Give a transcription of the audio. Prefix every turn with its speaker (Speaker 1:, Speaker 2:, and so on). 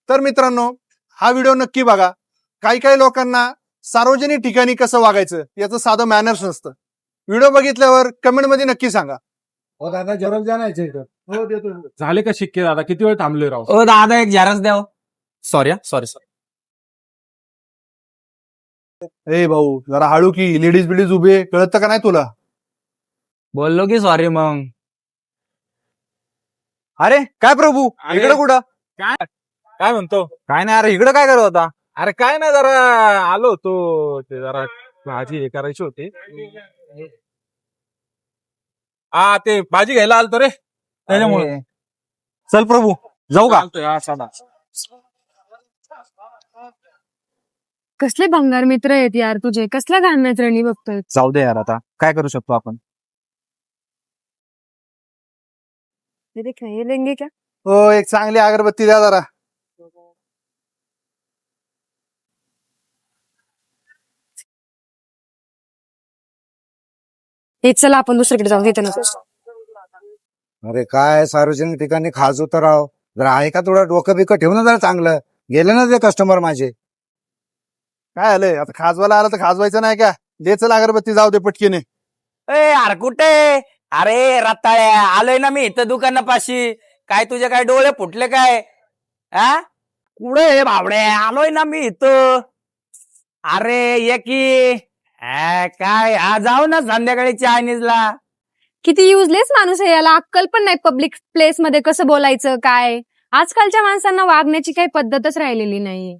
Speaker 1: तर मित्रांनो, हा व्हिडिओ नक्की बघा. काही काही लोकांना सार्वजनिक ठिकाणी कसं वागायचं याचं साधं मॅनर्स नसतं. व्हिडिओ बघितल्यावर कमेंट मध्ये नक्की सांगा.
Speaker 2: हो दादा जरूर जाण्याचं इथं.
Speaker 1: हो देतो.
Speaker 3: झाले का शिक्के दादा? किती वेळ थांबले राव?
Speaker 4: ओ दादा एक झेरॉक्स द्या.
Speaker 3: Sorry sorry.
Speaker 1: ए भाऊ जरा हळू की, लेडीज बिडीज उभे, कळतं का नाही तुला?
Speaker 4: बोललो की सॉरी मग.
Speaker 1: अरे काय प्रभू,
Speaker 3: अरे.
Speaker 1: इकडे कुठं?
Speaker 3: काय म्हणतो?
Speaker 1: काय नाही, अरे इकडे काय करत होता?
Speaker 3: अरे काय नाही, जरा आलो होतो, ते जरा भाजी हे करायची होती. हा ते भाजी घ्यायला आलतो रे, त्याच्यामुळे.
Speaker 1: अरे, चल प्रभू जाऊ का?
Speaker 3: चालतोय, हा चला.
Speaker 5: कसले भंगार मित्र आहेत यार तुझे, कसल्या घाण मैत्रिणी बघतोय.
Speaker 6: जाऊ दे यार, आता काय करू शकतो आपण?
Speaker 5: लेंगे क्या?
Speaker 1: हो, एक चांगली अगरबत्ती द्या जरा.
Speaker 5: हे चला आपण दुसरीकडे जाऊ, तिथे नको.
Speaker 2: अरे काय सार्वजनिक ठिकाणी खाज उतराव, जरा आहे का थोडं डोकं बिकं ठेवून जरा चांगलं. गेले ना ते कस्टमर माझे.
Speaker 1: काय आलंय आता? खाजवायला आलं तर खाजवायचं नाही का? दे चल अगरबत्ती, जाऊ दे पटकीने.
Speaker 4: ए अरे कुठे? अरे रताळ्या, आलोय ना मी इथं दुकानापाशी. काय तुझे काय डोळे फुटले काय? हा कुठे बावडे? आलोय ना मी इथं. अरे ये की. काय जाऊ ना संध्याकाळी चायनीजला.
Speaker 5: किती युजलेस माणूस आहे, याला अक्कल पण नाही पब्लिक प्लेस मध्ये कसं बोलायचं काय. आजकालच्या माणसांना वागण्याची काही पद्धतच राहिलेली नाहीये.